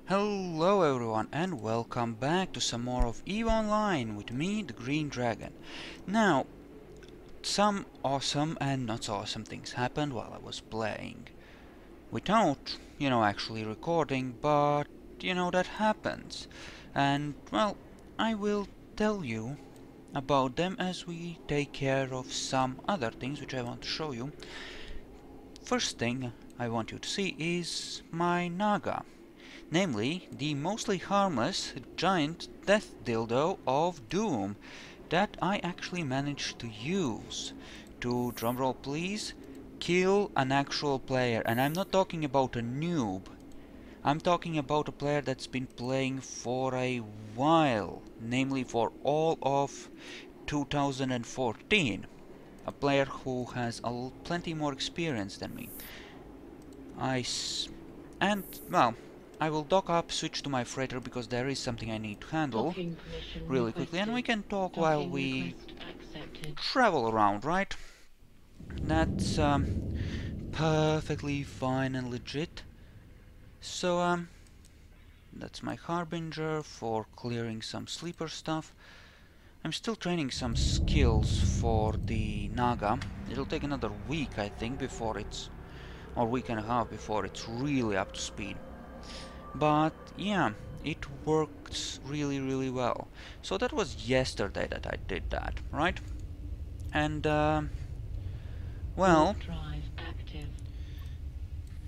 Hello everyone and welcome back to some more of EVE Online with me, the Green Dragon. Now, some awesome and not so awesome things happened while I was playing. Without, actually recording, but, that happens. And, well, I will tell you about them as we take care of some other things which I want to show you. First thing I want you to see is my Naga. Namely, the mostly harmless giant death dildo of doom that I actually managed to use to, drumroll please, kill an actual player. And I'm not talking about a noob. I'm talking about a player that's been playing for a while, namely for all of 2014. A player who has plenty more experience than me. Well, I will dock up, switch to my freighter because there is something I need to handle really quickly, and we can talk while we travel around, right? That's perfectly fine and legit. So that's my Harbinger for clearing some sleeper stuff. I'm still training some skills for the Naga. It'll take another week, I think, before it's, or week and a half before it's really up to speed. But yeah, it works really well. So that was yesterday that I did that, right? And well,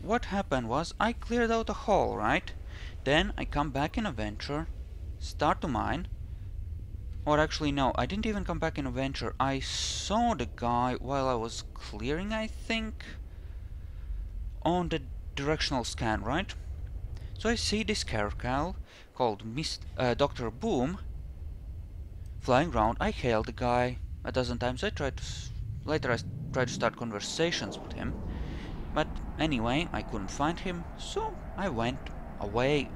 what happened was I cleared out a hole, right? Then I come back in a venture, start to mine. Or actually no, I didn't even come back in a venture. I saw the guy while I was clearing, I think, on the directional scan, right? So I see this caracal called Dr. Boom flying around. I hailed the guy a dozen times. Later I tried to start conversations with him, but anyway, I couldn't find him, so I went away.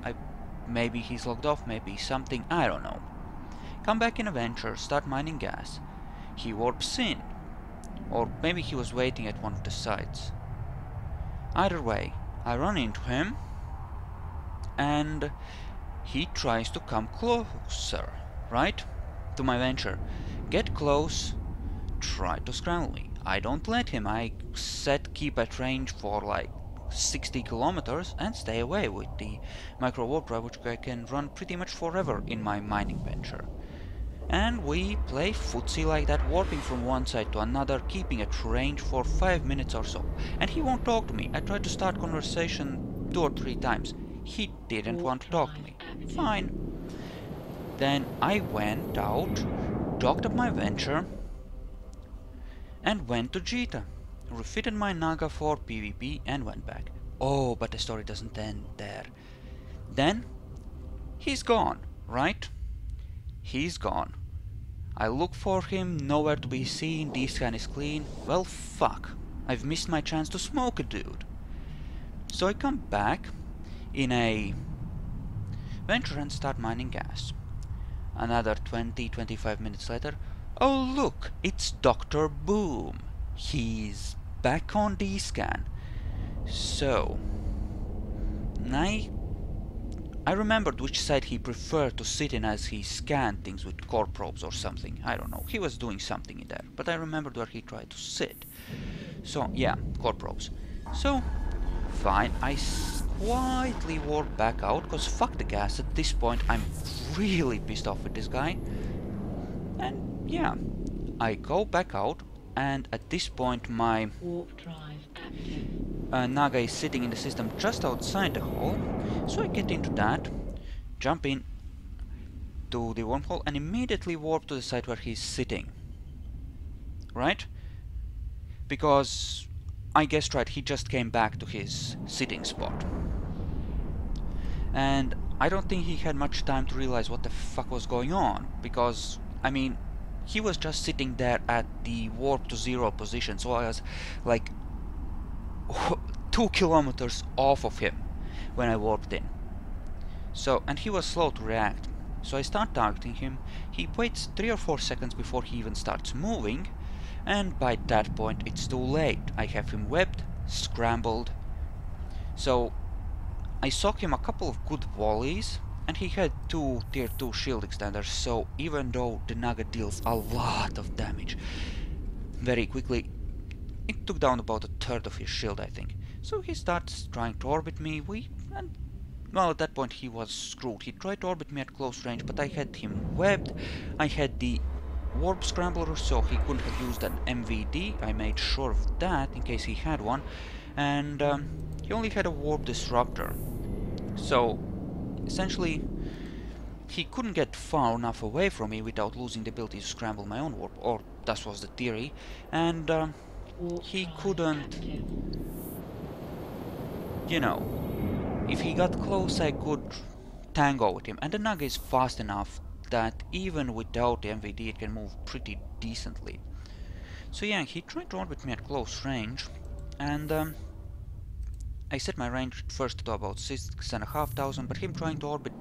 Maybe he's logged off, maybe something, I don't know. Come back in a venture, start mining gas. He warps in, or maybe he was waiting at one of the sites. Either way, I run into him, and he tries to come closer, right, to my venture. Get close, try to scramble me. I don't let him. I set keep at range for like 60 kilometers and stay away with the micro warp drive, which I can run pretty much forever in my mining venture. And we play footsie like that, warping from one side to another, keeping at range for 5 minutes or so. And he won't talk to me. I tried to start conversation 2 or 3 times. He didn't want to talk to me. Fine. Then I went out, docked up my venture, and went to Jita. Refitted my Naga for PvP and went back. Oh, but the story doesn't end there. Then, he's gone, right? He's gone. I look for him, nowhere to be seen, D-scan is clean. Well, fuck. I've missed my chance to smoke a dude. So I come back in a venture and start mining gas. Another 20-25 minutes later, oh look, it's Dr. Boom. He's back on D-scan. So, I remembered which side he preferred to sit in as he scanned things with core probes or something. I don't know. He was doing something in there, but I remembered where he tried to sit. So, yeah, core probes. So, fine, I quietly warp back out, because fuck the gas. At this point, I'm really pissed off with this guy. And, yeah, I go back out, and at this point, my warp drive active. Naga is sitting in the system just outside the hole, so I get into that, jump in to the wormhole, and immediately warp to the site where he's sitting. Right? Because I guessed right, he just came back to his sitting spot. And I don't think he had much time to realize what the fuck was going on, because, I mean, he was just sitting there at the warp to 0 position, so I was like 2 kilometers off of him when I warped in. So, and he was slow to react. So I start targeting him, he waits 3 or 4 seconds before he even starts moving, and by that point it's too late. I have him webbed, scrambled. So I socked him a couple of good volleys, and he had 2 tier 2 shield extenders, so even though the Naga deals a lot of damage very quickly, it took down about a third of his shield, I think. So he starts trying to orbit me, and well, at that point he was screwed. He tried to orbit me at close range, but I had him webbed. I had the warp scrambler, so he couldn't have used an MVD. I made sure of that in case he had one. And he only had a warp disruptor. So essentially he couldn't get far enough away from me without losing the ability to scramble my own warp, or that was the theory. And Warp he drive couldn't, active. you know, if he got close I could tango with him. And the Naga is fast enough that even without the MVD it can move pretty decently. So yeah, he tried to orbit me at close range, and I set my range first to about 6,500, but him trying to orbit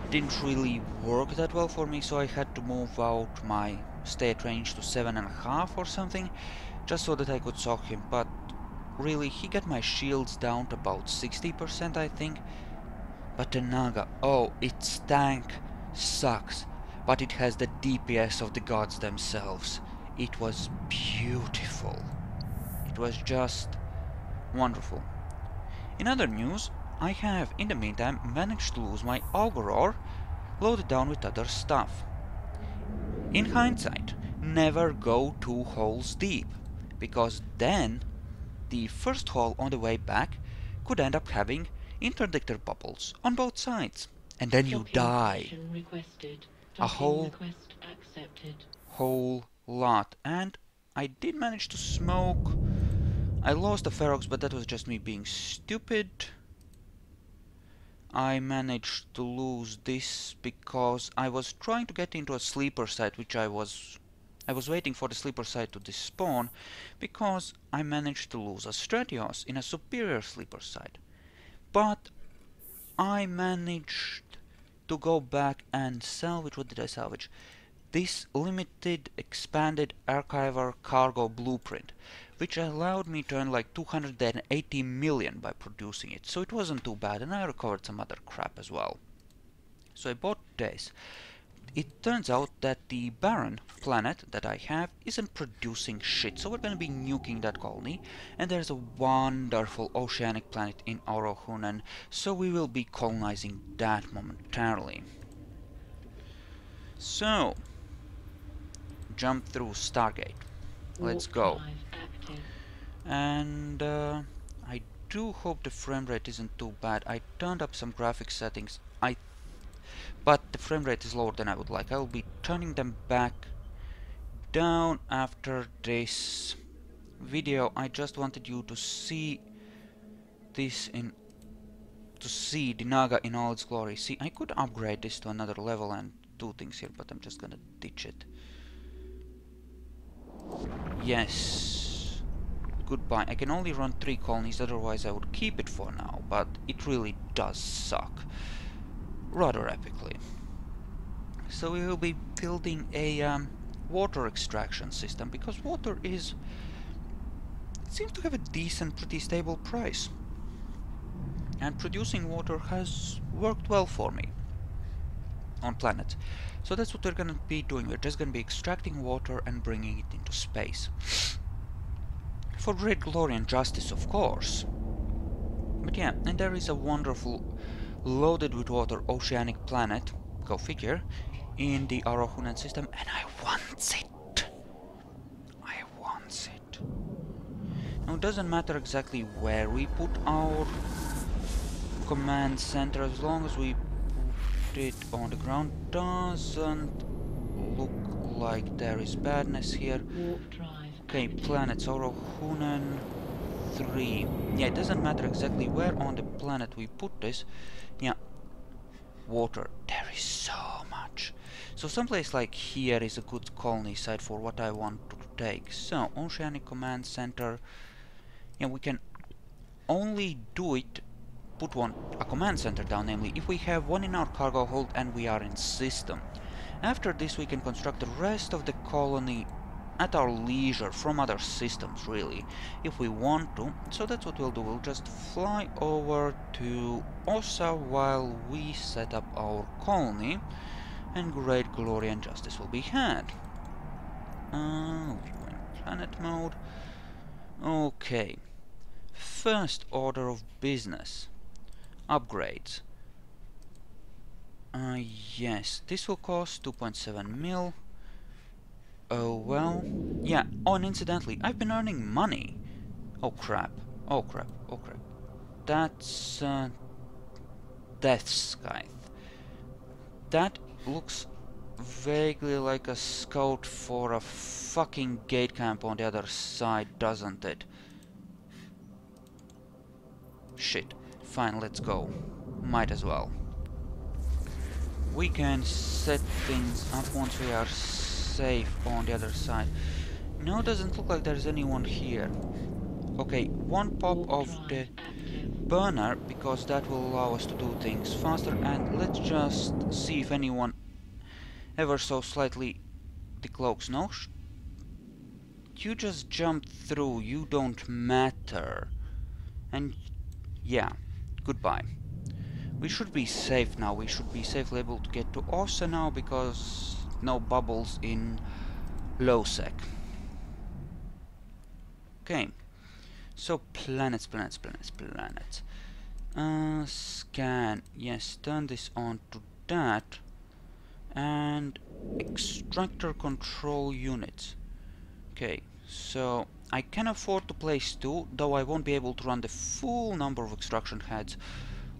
didn't really work that well for me, so I had to move out my state range to 7.5 or something, just so that I could sock him. But really, he got my shields down to about 60%, I think. But the Naga, oh, its tank sucks, but it has the DPS of the gods themselves. It was beautiful. It was just wonderful. In other news, I have, in the meantime, managed to lose my Auguror, loaded down with other stuff. In hindsight, never go 2 holes deep, because then the first hole on the way back could end up having interdictor bubbles on both sides, and then you Docking die permission requested. a Docking whole request accepted. lot. And I did manage to smoke. I lost the Ferox, but that was just me being stupid. I managed to lose this because I was trying to get into a sleeper site, which I was waiting for the sleeper site to despawn, because I managed to lose a Stratios in a superior sleeper site. But I managed to go back and salvage. What did I salvage? This limited expanded archiver cargo blueprint, which allowed me to earn like 280 million by producing it, so it wasn't too bad, and I recovered some other crap as well. So I bought this. It turns out that the barren planet that I have isn't producing shit, so we're gonna be nuking that colony, and there's a wonderful oceanic planet in Orohunen, so we will be colonizing that momentarily. So, jump through Stargate. Let's Warp go. drive active. And I do hope the frame rate isn't too bad. I turned up some graphics settings, but the frame rate is lower than I would like. I will be turning them back down after this video. I just wanted you to see this to see the Naga in all its glory. See, I could upgrade this to another level and do things here, but I'm just gonna ditch it. Yes. Goodbye. I can only run 3 colonies, otherwise I would keep it for now, but it really does suck. Rather epically. So we will be building a water extraction system, because water is... it seems to have a decent, pretty stable price. And producing water has worked well for me on planets. So that's what we're gonna be doing. We're just gonna be extracting water and bringing it into space. For great glory and justice, of course. But yeah, and there is a wonderful, loaded with water oceanic planet, go figure, in the Orohunen system, and I want it! I want it. Now, it doesn't matter exactly where we put our command center, as long as we put it on the ground. Doesn't look like there is badness here. Warp drive Okay, active. planets, Orohunen 3. Yeah, it doesn't matter exactly where on the planet we put this. Yeah, water. There is so much. So someplace like here is a good colony site for what I want to take. So, Oceanic Command Center. Yeah, we can only do it, put a command center down, namely, if we have one in our cargo hold and we are in system. After this we can construct the rest of the colony at our leisure from other systems, really, if we want to. So that's what we'll do. We'll just fly over to Ossa while we set up our colony, and great glory and justice will be had. We're in planet mode. Okay. First order of business. Upgrades. Yes, this will cost 2.7 mil. Oh well. Yeah, oh, and incidentally, I've been earning money. Oh crap. Oh crap. Oh crap. That's Death Scythe. That looks vaguely like a scout for a fucking gate camp on the other side, doesn't it? Shit. Fine, let's go. Might as well. We can set things up once we are safe on the other side. No, doesn't look like there's anyone here. Okay, one pop of the burner, because that will allow us to do things faster, and let's just see if anyone ever so slightly decloaks. No, you just jumped through, you don't matter. And yeah, goodbye. We should be safe now, we should be safely able to get to Ossa now, because no bubbles in low sec. Okay, so planets. Scan, yes, turn this on to that. And extractor control units. Okay, so I can afford to place 2, though I won't be able to run the full number of extraction heads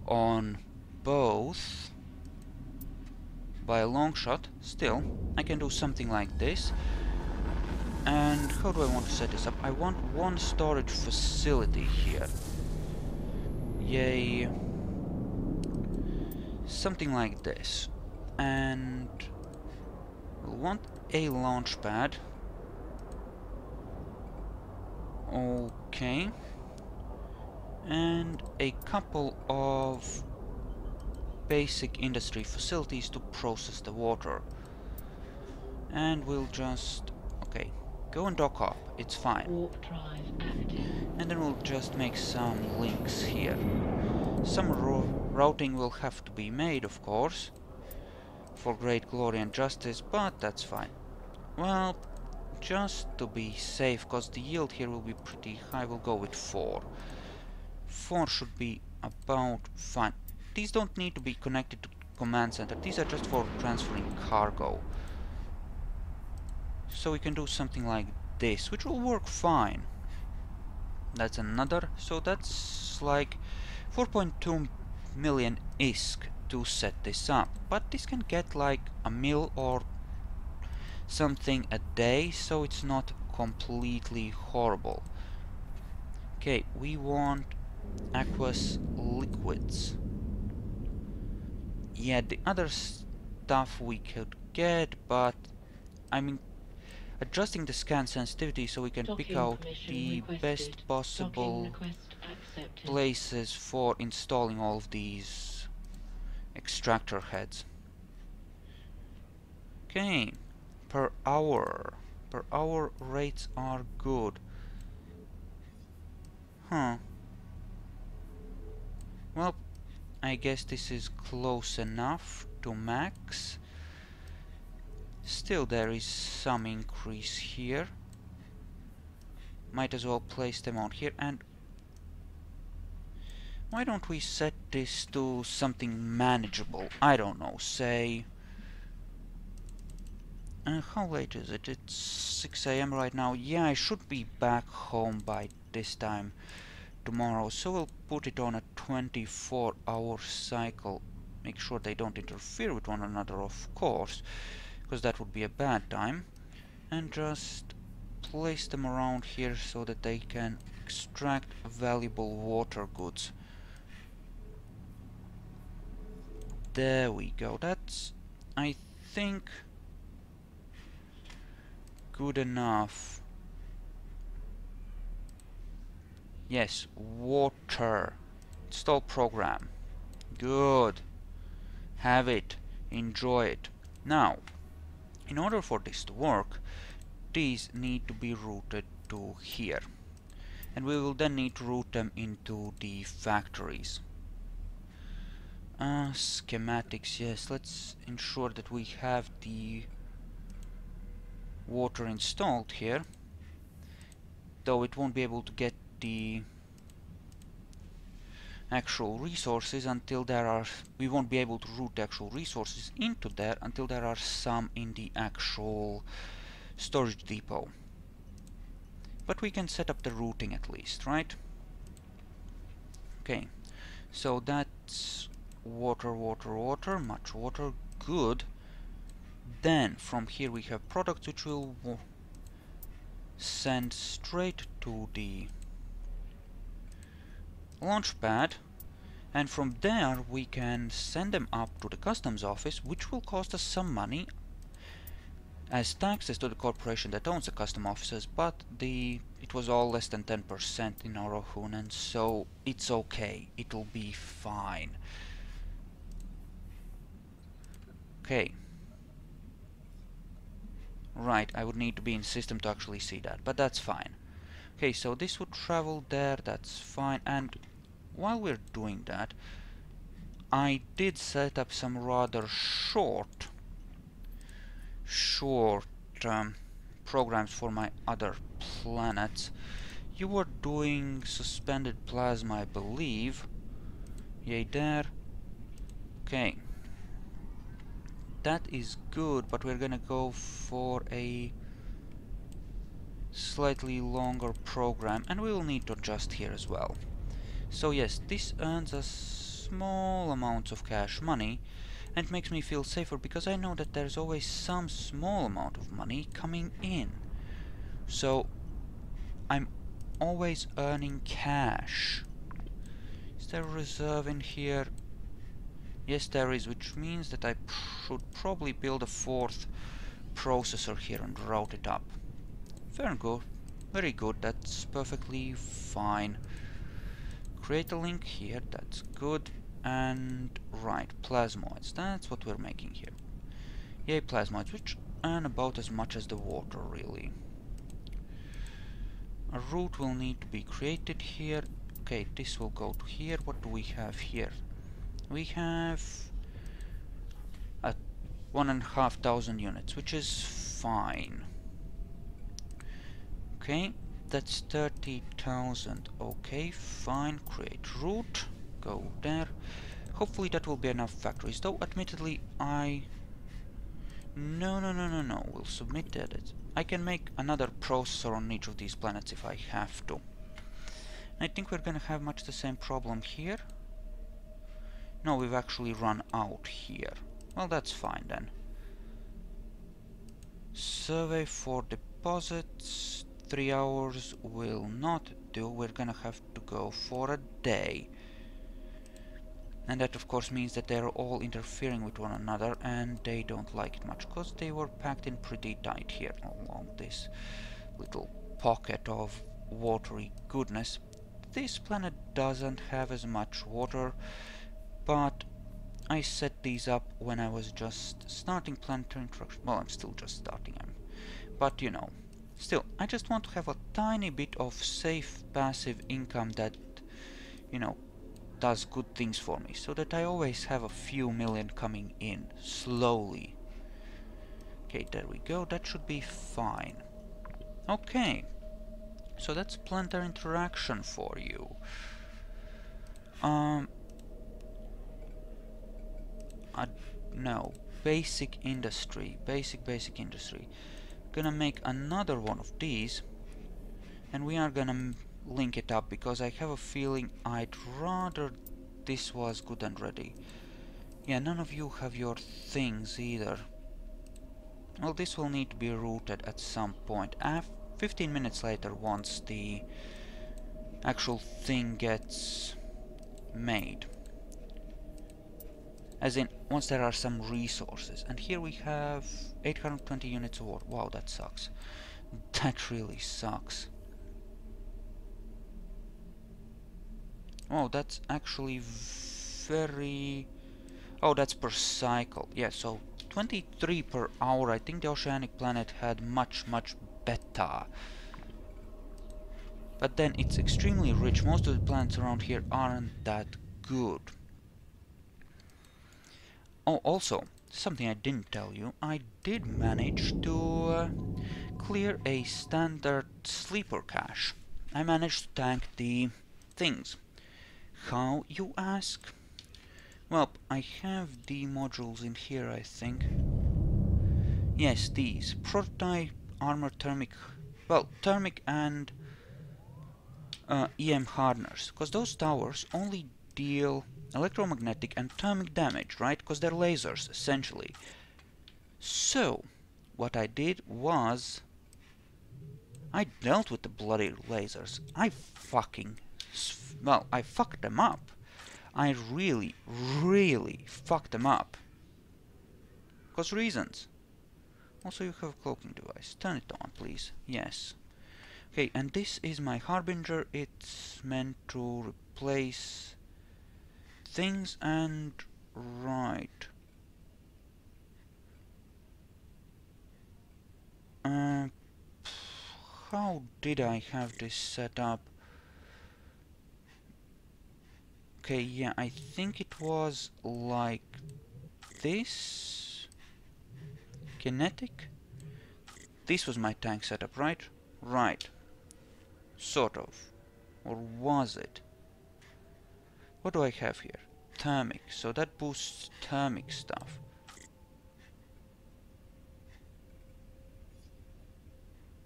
on both by a long shot. Still, I can do something like this. And how do I want to set this up? I want one storage facility here. Yay. Something like this. And we'll want a launch pad. Okay. And a couple of basic industry facilities to process the water. And we'll just... okay, go and dock up, it's fine. Warp drive active. And then we'll just make some links here. Some routing will have to be made, of course, for great glory and justice, but that's fine. Well, just to be safe, because the yield here will be pretty high, we'll go with 4. 4 should be about fine. These don't need to be connected to command center, these are just for transferring cargo. So we can do something like this, which will work fine. That's another, so that's like 4.2 million ISK to set this up. But this can get like a mil or something a day, so it's not completely horrible. Okay, we want aqueous liquids. Yeah, the other stuff we could get, but I mean, adjusting the scan sensitivity so we can pick out the best possible places for installing all of these extractor heads. Okay, per hour rates are good. Huh. Well, I guess this is close enough to max. Still, there is some increase here. Might as well place them on here. And why don't we set this to something manageable? I don't know, say... how late is it? It's 6 AM right now. Yeah, I should be back home by this time tomorrow, so we'll put it on a 24-hour cycle. Make sure they don't interfere with one another, of course, because that would be a bad time. And just place them around here so that they can extract valuable water goods. There we go. That's, I think, good enough. Yes, water. Install program. Good. Have it. Enjoy it. Now, in order for this to work, these need to be routed to here. And we will then need to route them into the factories. Schematics, yes, let's ensure that we have the water installed here. Though it won't be able to get the actual resources until there are... we won't be able to route the actual resources into there until there are some in the actual storage depot. But we can set up the routing at least, right? Okay, so that's water, water, water, much water, good. Then from here we have products which will send straight to the launch pad, and from there we can send them up to the customs office, which will cost us some money as taxes to the corporation that owns the custom offices, but it was all less than 10% in Orohunen, so it's okay, it'll be fine. Okay. Right, I would need to be in system to actually see that, but that's fine. Okay, so this would travel there, that's fine, and while we're doing that, I did set up some rather short programs for my other planets. You were doing suspended plasma, I believe. Yay, there. Okay. That is good, but we're gonna go for a slightly longer program, and we will need to adjust here as well. So yes, this earns us small amounts of cash money, and makes me feel safer because I know that there's always some small amount of money coming in. So I'm always earning cash. Is there a reserve in here? Yes, there is, which means that I should probably build a fourth processor here and route it up. Very good. Very good, that's perfectly fine. Create a link here, that's good. And right, plasmoids, that's what we're making here. Yay, plasmoids, which earn about as much as the water, really. A route will need to be created here. Okay, this will go to here. What do we have here? We have 1,500 units, which is fine. Okay, that's 30,000. Okay, fine. Create route. Go there. Hopefully that will be enough factories, though admittedly No, we'll submit that. I can make another processor on each of these planets if I have to. I think we're gonna have much the same problem here. No, we've actually run out here. Well, that's fine then. Survey for deposits. 3 hours will not do. We're gonna have to go for a day. And that of course means that they're all interfering with one another, and they don't like it much, because they were packed in pretty tight here along this little pocket of watery goodness. This planet doesn't have as much water, but I set these up when I was just starting planetary interaction. Well, I'm still just starting, but you know, still, I just want to have a tiny bit of safe passive income that, you know, does good things for me, so that I always have a few million coming in, slowly. Okay, there we go, that should be fine. Okay, so that's planetary interaction for you. No, basic industry, basic industry. Gonna make another one of these, and we are gonna link it up, because I have a feeling I'd rather this was good and ready. Yeah, none of you have your things either. Well, this will need to be routed at some point. 15 minutes later, once the actual thing gets made. As in, once there are some resources. And here we have 820 units of water. Wow, that sucks. That really sucks. Oh, that's actually very... Oh, that's per cycle. Yeah, so 23 per hour. I think the oceanic planet had much better. But then it's extremely rich. Most of the planets around here aren't that good. Oh, also, something I didn't tell you. I did manage to clear a standard sleeper cache. I managed to tank the things. How, you ask? Well, I have the modules in here, I think. Yes, these. Prototype armor thermic... Well, thermic and EM hardeners. Because those towers only deal electromagnetic and thermic damage, right? Because they're lasers, essentially. So, what I did was... I dealt with the bloody lasers. I fucking... Well, I fucked them up. I really, really fucked them up. Because reasons. Also, you have a cloaking device. Turn it on, please. Yes. Okay, and this is my Harbinger. It's meant to replace things and... Right. How did I have this set up? Okay, yeah, I think it was like this. Kinetic? This was my tank setup, right? Right. Sort of. Or was it? What do I have here? Thermic. So that boosts thermic stuff.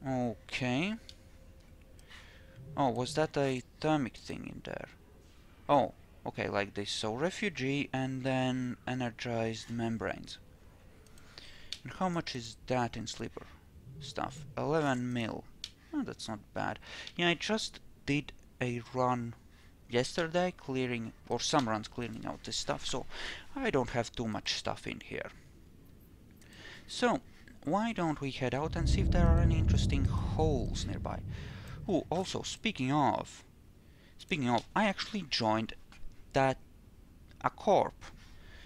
Okay. Oh, was that a thermic thing in there? Oh, okay, like this. So refugee and then energized membranes. And how much is that in sleeper stuff? 11 mil. Oh, that's not bad. Yeah, I just did a run yesterday clearing, or some runs clearing out this stuff, so I don't have too much stuff in here. So, why don't we head out and see if there are any interesting holes nearby? Oh, also, speaking of, I actually joined a corp.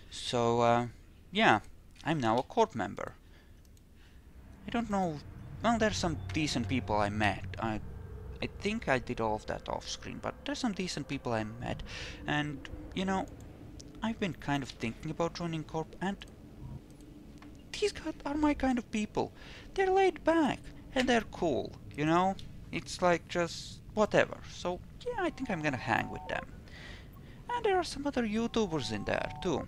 So, yeah, I'm now a corp member. I don't know, well, there's some decent people I met. I think I did all of that off screen, but there's some decent people I met, and, you know, I've been kind of thinking about joining corp, and these guys are my kind of people. They're laid back, and they're cool, you know? It's like just whatever. So, yeah, I think I'm gonna hang with them. And there are some other YouTubers in there, too.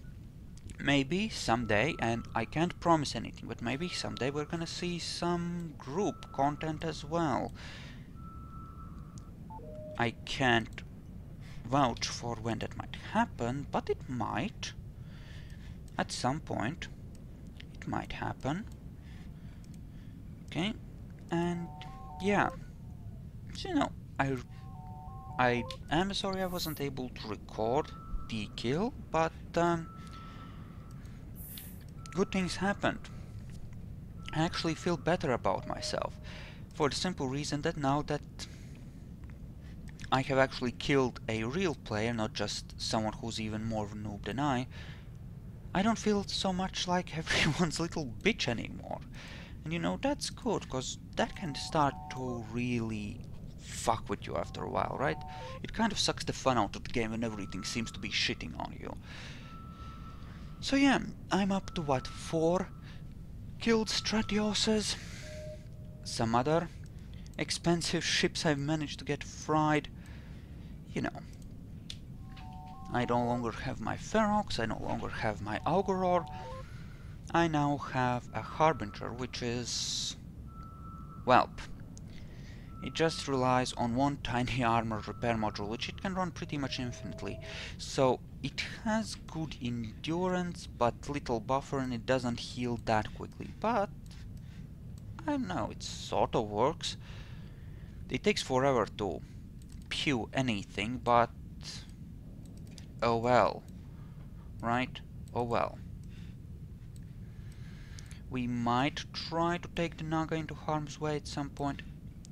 Maybe someday, and I can't promise anything, but maybe someday we're gonna see some group content as well. I can't vouch for when that might happen, but it might. At some point, it might happen. Okay, and yeah. So, you know, I am sorry I wasn't able to record the kill, but good things happened. I actually feel better about myself, for the simple reason that now that I have actually killed a real player, not just someone who's even more of a noob than I don't feel so much like everyone's little bitch anymore. And you know, that's good, cause that can start to really fuck with you after a while, right? It kind of sucks the fun out of the game when everything seems to be shitting on you. So yeah, I'm up to what, 4 killed Stratioses? Some other expensive ships I've managed to get fried. You know, I no longer have my Ferox, I no longer have my Auguror. I now have a Harbinger, which is... well, it just relies on one tiny armor repair module, which it can run pretty much infinitely. So it has good endurance, but little buffer, and it doesn't heal that quickly. But I don't know, it sort of works. It takes forever to pew anything, but oh well, right? Oh well. We might try to take the Naga into harm's way at some point.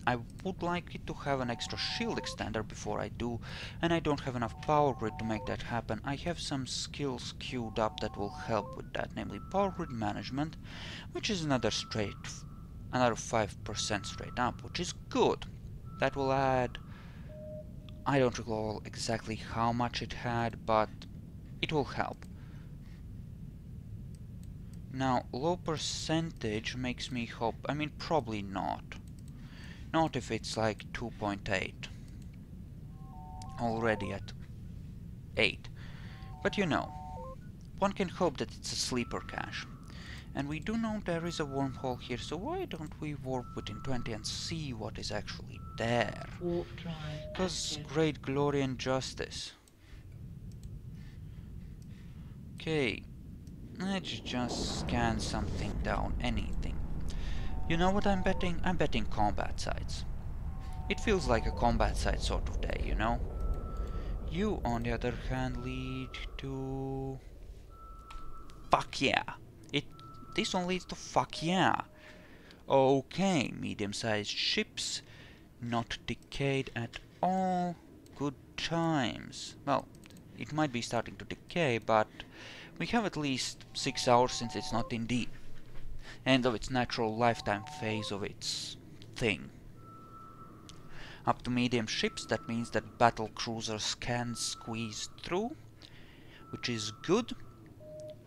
I would like it to have an extra shield extender before I do, and I don't have enough power grid to make that happen. I have some skills queued up that will help with that, namely power grid management, which is another another 5% straight up, which is good. That will add... I don't recall exactly how much it had, but it will help. Now, low percentage makes me hope... I mean, probably not. Not if it's like 2.8. Already at 8. But you know, one can hope that it's a sleeper cache. And we do know there is a wormhole here, so why don't we warp within 20 and see what is actually there? Warp drive Because active. great glory and justice. Okay, let's just scan something down, anything. You know what I'm betting? I'm betting combat sites. It feels like a combat site sort of day, you know? You, on the other hand, lead to... Fuck yeah! This one leads to fuck yeah! Okay, medium-sized ships, not decayed at all, good times. Well, it might be starting to decay, but we have at least 6 hours since it's not in the end of its natural lifetime phase of its thing. Up to medium ships, that means that battle cruisers can squeeze through, which is good,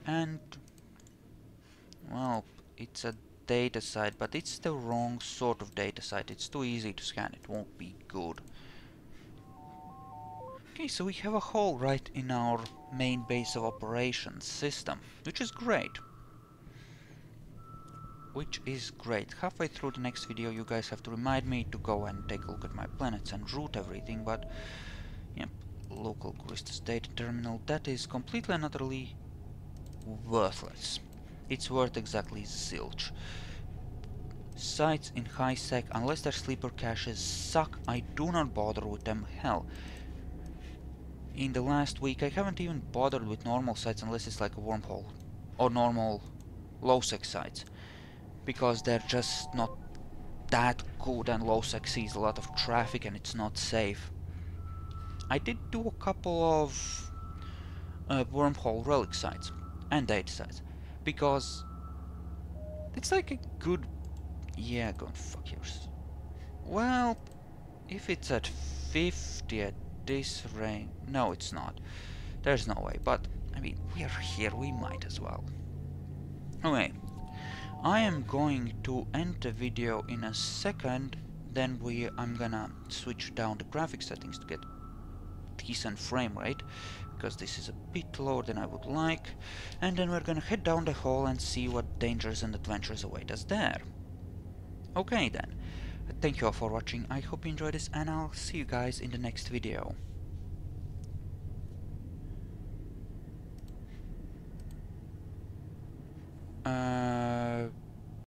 and, well, it's a data site, but it's the wrong sort of data site. It's too easy to scan, it won't be good. Okay, so we have a hole right in our main base of operations system, which is great. Halfway through the next video you guys have to remind me to go and take a look at my planets and route everything, but yep, local Christus data terminal, that is completely and utterly worthless. It's worth exactly zilch. Sites in high sec, unless their sleeper caches suck, I do not bother with them. Hell, in the last week I haven't even bothered with normal sites unless it's like a wormhole or normal low sec sites, because they're just not that good, and low sec sees a lot of traffic and it's not safe. I did do a couple of wormhole relic sites and data sites, because it's like a good... Yeah, go and fuck yours. Well, if it's at 50 at this range... No, it's not. There's no way, but, I mean, we're here, we might as well. Okay, I am going to end the video in a second, then I'm gonna switch down the graphics settings to get decent frame rate, because this is a bit lower than I would like, and then we're gonna head down the hall and see what dangers and adventures await us there. Okay then, thank you all for watching, I hope you enjoyed this, and I'll see you guys in the next video.